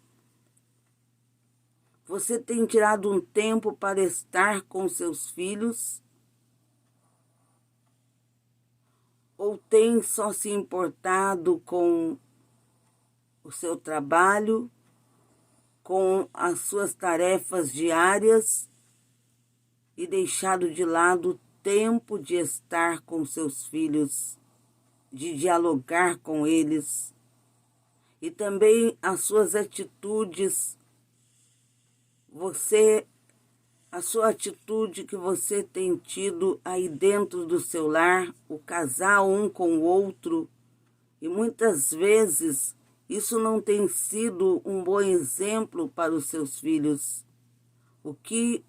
Speaker 1: Você tem tirado um tempo para estar com seus filhos? Ou tem só se importado com o seu trabalho, com as suas tarefas diárias e deixado de lado o tempo de estar com seus filhos, de dialogar com eles, e também as suas atitudes, a sua atitude que você tem tido aí dentro do seu lar, o casar um com o outro, e muitas vezes isso não tem sido um bom exemplo para os seus filhos. O que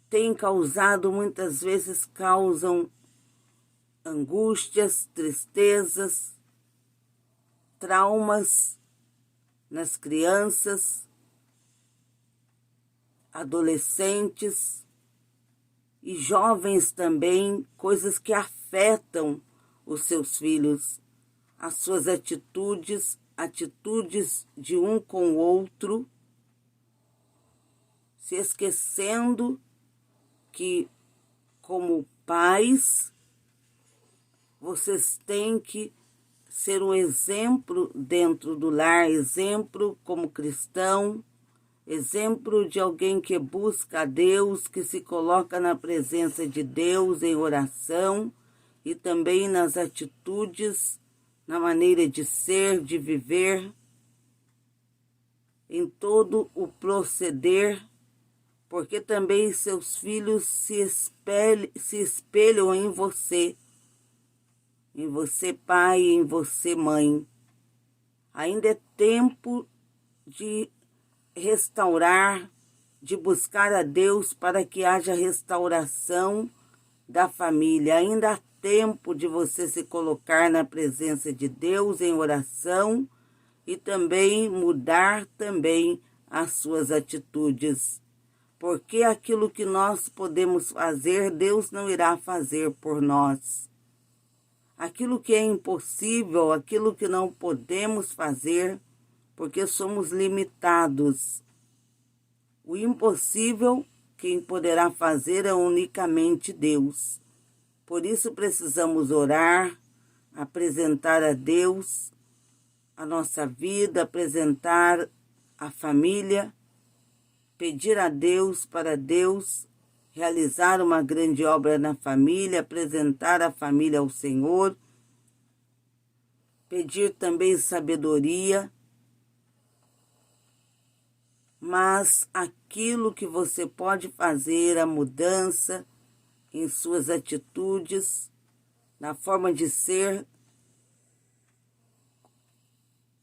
Speaker 1: tem causado, muitas vezes causam angústias, tristezas, traumas nas crianças, adolescentes e jovens também, coisas que afetam os seus filhos, as suas atitudes de um com o outro, se esquecendo que, como pais, vocês têm que ser um exemplo dentro do lar, exemplo como cristão, exemplo de alguém que busca a Deus, que se coloca na presença de Deus em oração e também nas atitudes, na maneira de ser, de viver, em todo o proceder, porque também seus filhos se espelham em você pai, em você mãe. Ainda é tempo de restaurar, de buscar a Deus para que haja restauração da família. Ainda há tempo de você se colocar na presença de Deus em oração e também mudar também as suas atitudes. Porque aquilo que nós podemos fazer, Deus não irá fazer por nós. Aquilo que é impossível, aquilo que não podemos fazer, porque somos limitados. O impossível, quem poderá fazer é unicamente Deus. Por isso precisamos orar, apresentar a Deus a nossa vida, apresentar a família, pedir a Deus para Deus realizar uma grande obra na família, apresentar a família ao Senhor, pedir também sabedoria, mas aquilo que você pode fazer, a mudança em suas atitudes, na forma de ser,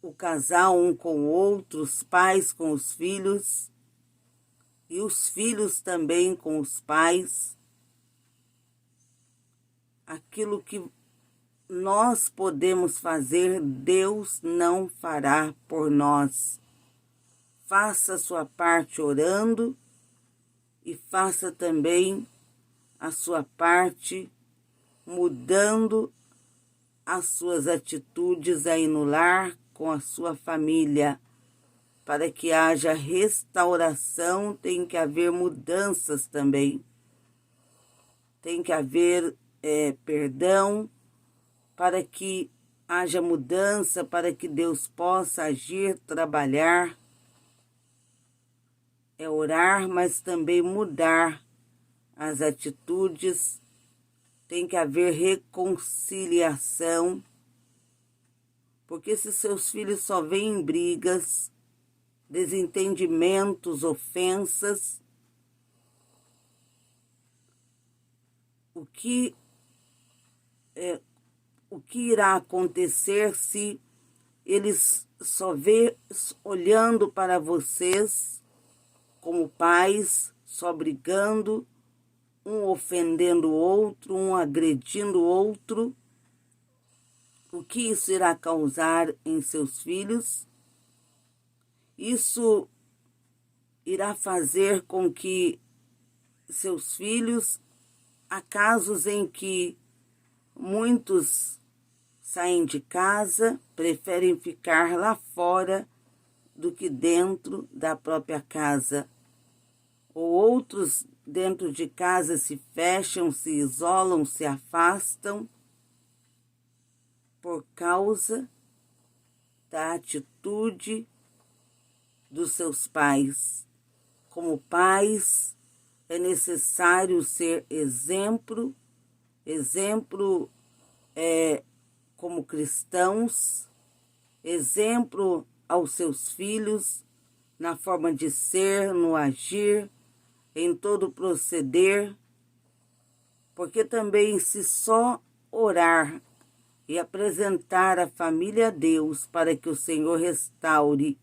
Speaker 1: o casal um com o outro, os pais com os filhos e os filhos também com os pais. Aquilo que nós podemos fazer, Deus não fará por nós. Faça a sua parte orando e faça também a sua parte mudando as suas atitudes aí no lar com a sua família. Para que haja restauração, tem que haver mudanças também. Tem que haver perdão, para que haja mudança, para que Deus possa agir, trabalhar. É orar, mas também mudar as atitudes. Tem que haver reconciliação. Porque se seus filhos só veem brigas, desentendimentos, ofensas, o que irá acontecer se eles só vê olhando para vocês como pais, só brigando, um ofendendo o outro, um agredindo o outro? O que isso irá causar em seus filhos? Isso irá fazer com que seus filhos, há casos em que muitos saem de casa, preferem ficar lá fora do que dentro da própria casa. Ou outros dentro de casa se fecham, se isolam, se afastam por causa da atitude dos seus pais. Como pais, é necessário ser exemplo como cristãos, exemplo aos seus filhos, na forma de ser, no agir, em todo proceder, porque também se só orar e apresentar a família a Deus para que o Senhor restaure,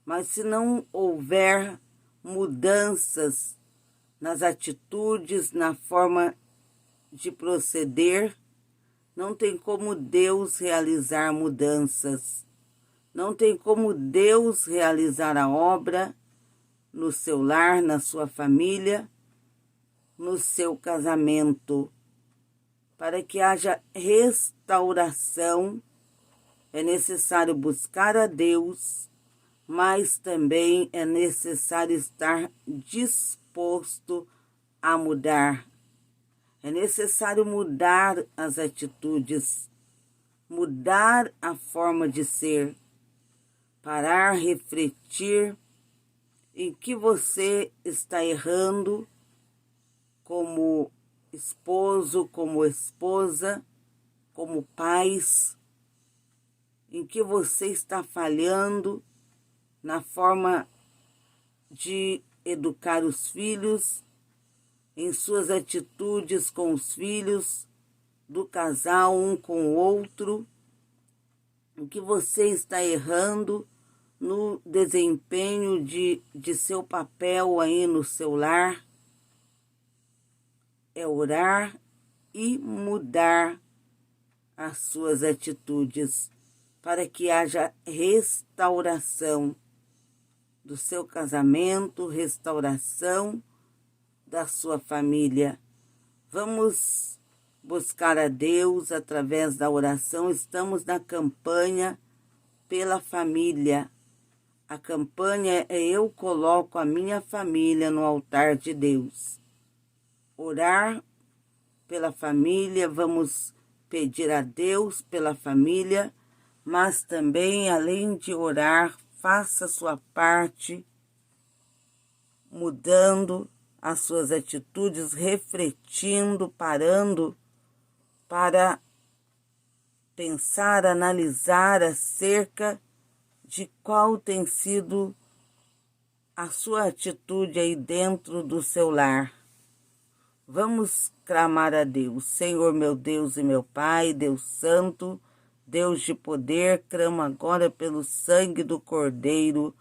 Speaker 1: mas se não houver mudanças nas atitudes, na forma de proceder, não tem como Deus realizar mudanças. Não tem como Deus realizar a obra no seu lar, na sua família, no seu casamento. Para que haja restauração, é necessário buscar a Deus, mas também é necessário estar disposto a mudar. É necessário mudar as atitudes, mudar a forma de ser, parar, refletir em que você está errando como esposo, como esposa, como pais, em que você está falhando na forma de educar os filhos, em suas atitudes com os filhos, do casal um com o outro, em que você está errando no desempenho de seu papel aí no seu lar. É orar e mudar as suas atitudes para que haja restauração do seu casamento, restauração da sua família. Vamos buscar a Deus através da oração. Estamos na campanha pela família. A campanha é Eu Coloco a Minha Família no Altar de Deus. Orar pela família, vamos pedir a Deus pela família, mas também, além de orar, faça a sua parte, mudando as suas atitudes, refletindo, parando para pensar, analisar acerca de qual tem sido a sua atitude aí dentro do seu lar. Vamos clamar a Deus. Senhor, meu Deus e meu Pai, Deus Santo, Deus de poder, clamo agora pelo sangue do Cordeiro.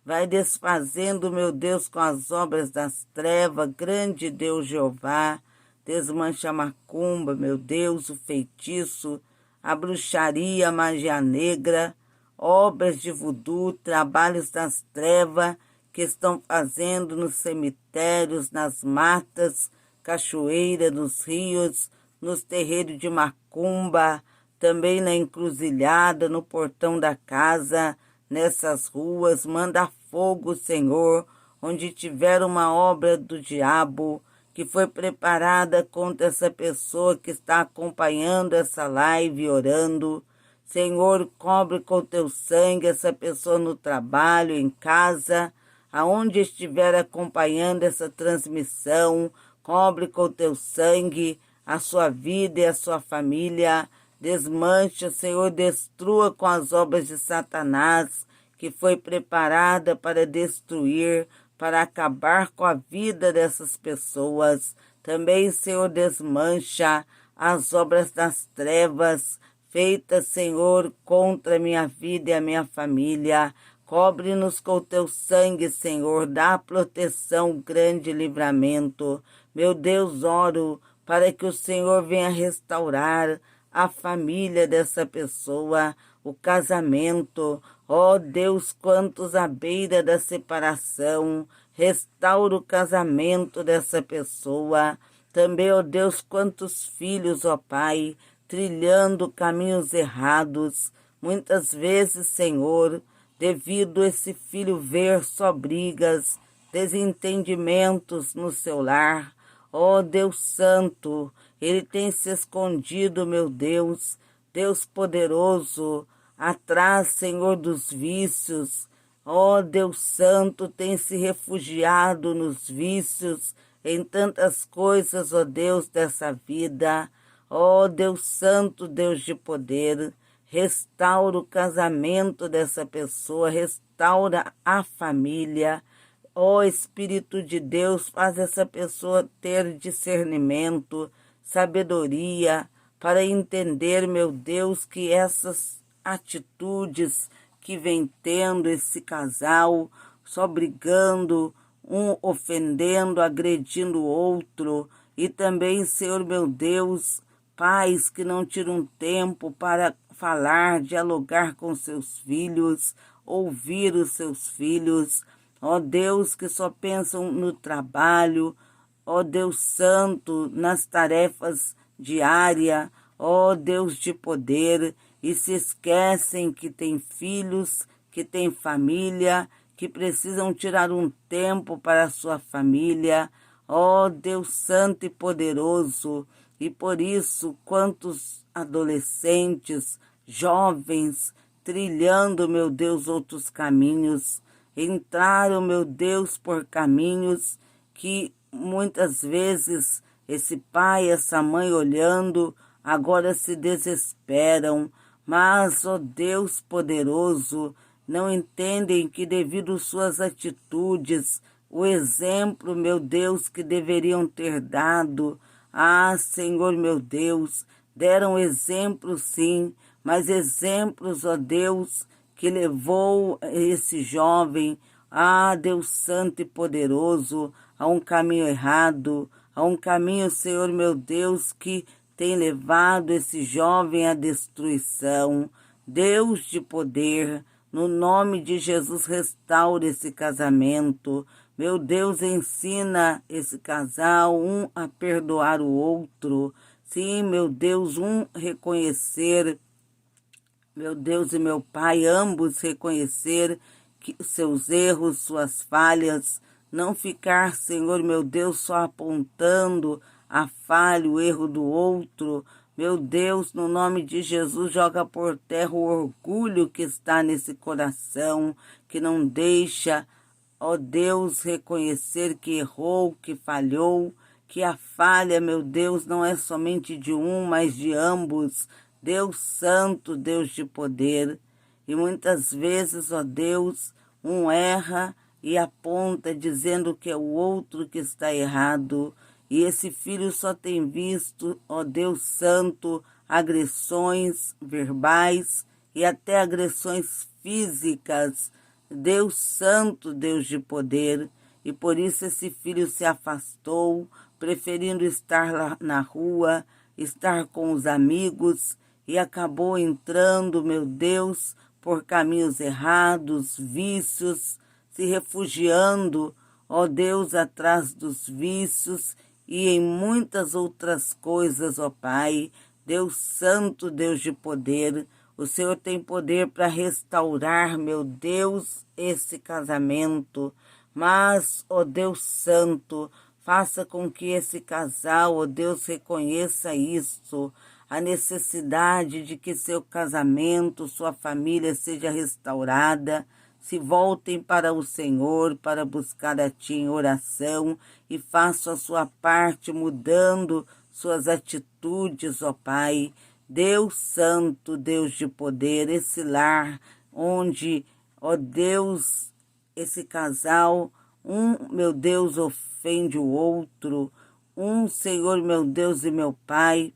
Speaker 1: Vai desfazendo, meu Deus, com as obras das trevas, grande Deus Jeová. Desmancha a macumba, meu Deus, o feitiço, a bruxaria, a magia negra, obras de voodoo, trabalhos das trevas que estão fazendo nos cemitérios, nas matas, cachoeira, nos rios, nos terreiros de macumba, também na encruzilhada, no portão da casa, nessas ruas. Manda fogo, Senhor, onde tiver uma obra do diabo que foi preparada contra essa pessoa que está acompanhando essa live, orando. Senhor, cobre com teu sangue essa pessoa no trabalho, em casa, aonde estiver acompanhando essa transmissão. Cobre com teu sangue a sua vida e a sua família. Desmanche, Senhor, destrua com as obras de Satanás, que foi preparada para destruir, para acabar com a vida dessas pessoas. Também, Senhor, desmancha as obras das trevas, feitas, Senhor, contra a minha vida e a minha família. Cobre-nos com o teu sangue, Senhor, dá proteção, grande livramento. Meu Deus, oro para que o Senhor venha restaurar a família dessa pessoa, o casamento. Ó Deus, quantos à beira da separação, restaura o casamento dessa pessoa. Também, ó Deus, quantos filhos, ó Pai, trilhando caminhos errados. Muitas vezes, Senhor, devido a esse filho ver só brigas, desentendimentos no seu lar. Ó Deus Santo, ele tem se escondido, meu Deus, Deus poderoso, atrás, Senhor, dos vícios. Ó Deus Santo, tem se refugiado nos vícios, em tantas coisas, ó Deus, dessa vida. Ó Deus Santo, Deus de poder, restaura o casamento dessa pessoa, restaura a família. Ó Espírito de Deus, faz essa pessoa ter discernimento, sabedoria, para entender, meu Deus, que essas atitudes que vem tendo esse casal, só brigando, um ofendendo, agredindo o outro, e também, Senhor meu Deus, pais que não tiram tempo para falar, dialogar com seus filhos, ouvir os seus filhos. Ó Deus, que só pensam no trabalho, ó Deus Santo, nas tarefas diárias, ó Deus de poder, e se esquecem que tem filhos, que tem família, que precisam tirar um tempo para a sua família. Ó Deus Santo e poderoso, e por isso quantos adolescentes, jovens, trilhando, meu Deus, outros caminhos, entraram, meu Deus, por caminhos que muitas vezes esse pai, essa mãe olhando, agora se desesperam, mas, ó Deus poderoso, não entendem que devido às suas atitudes, o exemplo, meu Deus, que deveriam ter dado, Senhor, meu Deus, deram exemplo sim, mas exemplos, ó Deus, que levou esse jovem, Deus Santo e poderoso, a um caminho errado, a um caminho, Senhor meu Deus, que tem levado esse jovem à destruição. Deus de poder, no nome de Jesus, restaure esse casamento. Meu Deus, ensina esse casal, um a perdoar o outro. Sim, meu Deus, um reconhecer, meu Deus e meu Pai, ambos reconhecer que seus erros, suas falhas, não ficar, Senhor, meu Deus, só apontando a falha, o erro do outro. Meu Deus, no nome de Jesus, joga por terra o orgulho que está nesse coração, que não deixa, ó Deus, reconhecer que errou, que falhou, que a falha, meu Deus, não é somente de um, mas de ambos. Deus Santo, Deus de poder. E muitas vezes, ó Deus, um erra e aponta dizendo que é o outro que está errado. E esse filho só tem visto, ó Deus Santo, agressões verbais e até agressões físicas. Deus Santo, Deus de poder. E por isso esse filho se afastou, preferindo estar lá na rua, estar com os amigos, e acabou entrando, meu Deus, por caminhos errados, vícios, se refugiando, ó Deus, atrás dos vícios e em muitas outras coisas, ó Pai. Deus Santo, Deus de poder, o Senhor tem poder para restaurar, meu Deus, esse casamento. Mas, ó Deus Santo, faça com que esse casal, ó Deus, reconheça isso, a necessidade de que seu casamento, sua família seja restaurada, se voltem para o Senhor, para buscar a Ti em oração e façam a sua parte mudando suas atitudes, ó Pai. Deus santo, Deus de poder, esse lar onde, ó Deus, esse casal, meu Deus, ofende o outro, Senhor, meu Deus e meu Pai,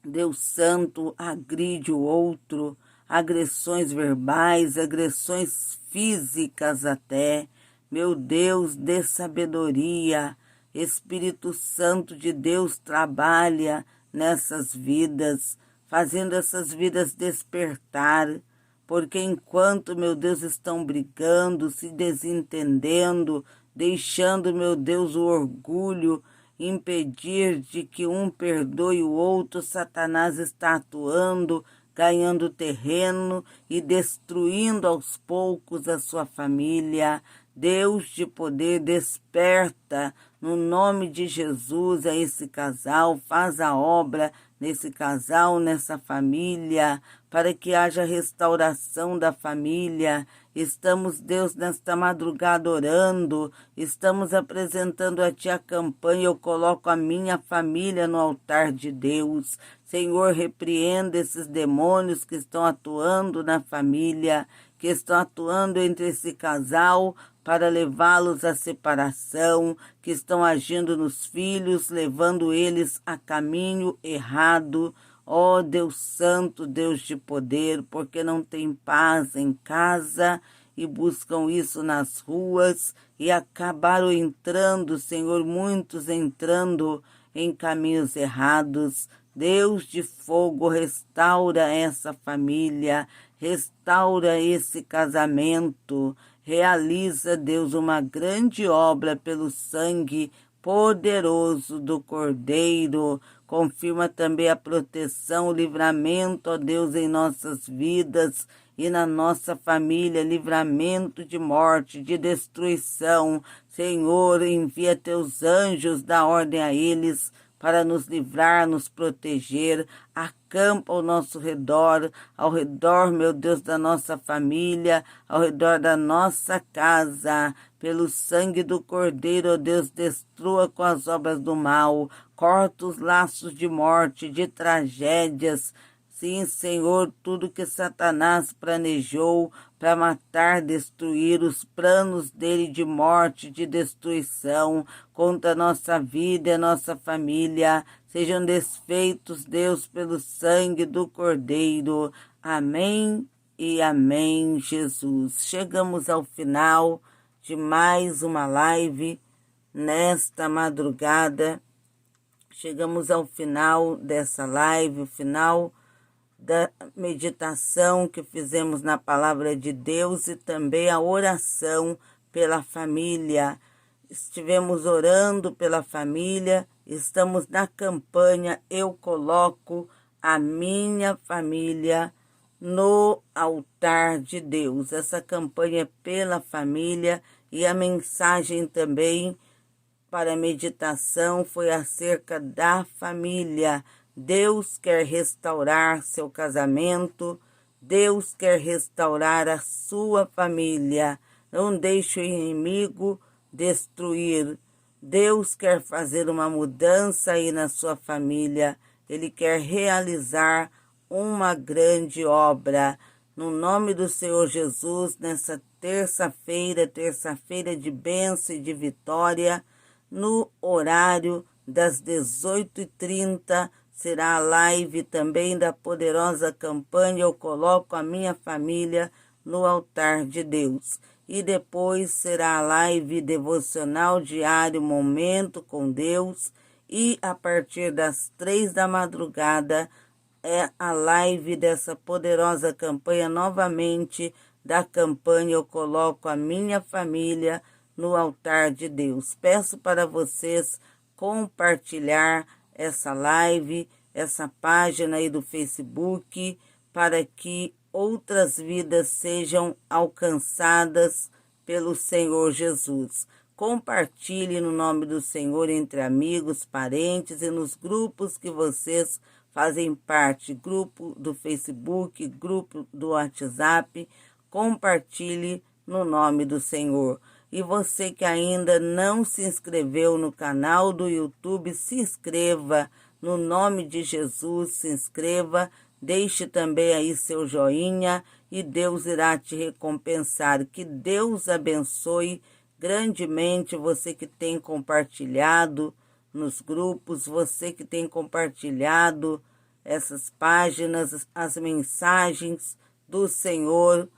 Speaker 1: Deus santo, agride o outro, agressões verbais, agressões físicas até. Meu Deus, dê sabedoria. Espírito Santo de Deus trabalha nessas vidas, fazendo essas vidas despertar, porque enquanto, meu Deus, estão brigando, se desentendendo, deixando, meu Deus, o orgulho impedir de que um perdoe o outro, Satanás está atuando, ganhando terreno e destruindo aos poucos a sua família. Deus de poder, desperta no nome de Jesus a esse casal, faz a obra nesse casal, nessa família, para que haja restauração da família. Estamos, Deus, nesta madrugada orando, estamos apresentando a Ti a campanha, eu coloco a minha família no altar de Deus. Senhor, repreenda esses demônios que estão atuando na família, que estão atuando entre esse casal, para levá-los à separação, que estão agindo nos filhos, levando eles a caminho errado. Ó Deus Santo, Deus de poder, porque não tem paz em casa e buscam isso nas ruas e acabaram entrando, Senhor, muitos entrando em caminhos errados. Deus de fogo, restaura essa família, restaura esse casamento. Realiza, Deus, uma grande obra pelo sangue poderoso do Cordeiro. Confirma também a proteção, o livramento, ó Deus, em nossas vidas e na nossa família, livramento de morte, de destruição. Senhor, envia teus anjos, dá ordem a eles para nos livrar, nos proteger, acampa ao nosso redor, ao redor, meu Deus, da nossa família, ao redor da nossa casa. Pelo sangue do Cordeiro, ó Deus, destrua com as obras do mal, corta os laços de morte, de tragédias. Sim, Senhor, tudo que Satanás planejou para matar, destruir, os planos dele de morte, de destruição contra a nossa vida e a nossa família, sejam desfeitos, Deus, pelo sangue do Cordeiro. Amém e amém, Jesus. Chegamos ao final de mais uma live nesta madrugada. Chegamos ao final dessa live, o final da meditação que fizemos na palavra de Deus e também a oração pela família. Estivemos orando pela família, estamos na campanha Eu Coloco a Minha Família no Altar de Deus. Essa campanha é pela família e a mensagem também para a meditação foi acerca da família. Deus quer restaurar seu casamento, Deus quer restaurar a sua família. Não deixe o inimigo destruir. Deus quer fazer uma mudança aí na sua família. Ele quer realizar uma grande obra. No nome do Senhor Jesus, nessa terça-feira de bênção e de vitória, no horário das 18h30, será a live também da poderosa campanha Eu Coloco a Minha Família no Altar de Deus. E depois será a live devocional diário Momento com Deus. E a partir das 3 da madrugada é a live dessa poderosa campanha novamente, da campanha Eu Coloco a Minha Família no Altar de Deus. Peço para vocês compartilhar essa live, essa página aí do Facebook, para que outras vidas sejam alcançadas pelo Senhor Jesus. Compartilhe no nome do Senhor entre amigos, parentes e nos grupos que vocês fazem parte, grupo do Facebook, grupo do WhatsApp. Compartilhe no nome do Senhor. E você que ainda não se inscreveu no canal do YouTube, se inscreva, No nome de Jesus, se inscreva, deixe também aí seu joinha e Deus irá te recompensar. Que Deus abençoe grandemente você que tem compartilhado nos grupos, você que tem compartilhado essas páginas, as mensagens do Senhor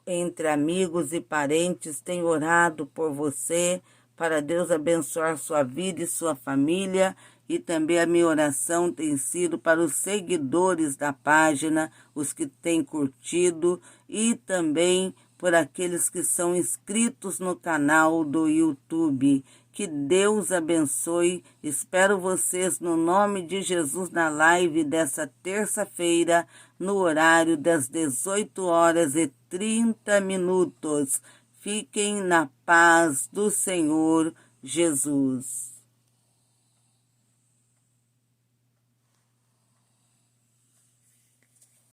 Speaker 1: entre amigos e parentes. Tenho orado por você, para Deus abençoar sua vida e sua família. E também a minha oração tem sido para os seguidores da página, os que têm curtido, e também por aqueles que são inscritos no canal do YouTube. Que Deus abençoe. Espero vocês no nome de Jesus na live dessa terça-feira, no horário das 18h30. Fiquem na paz do Senhor Jesus.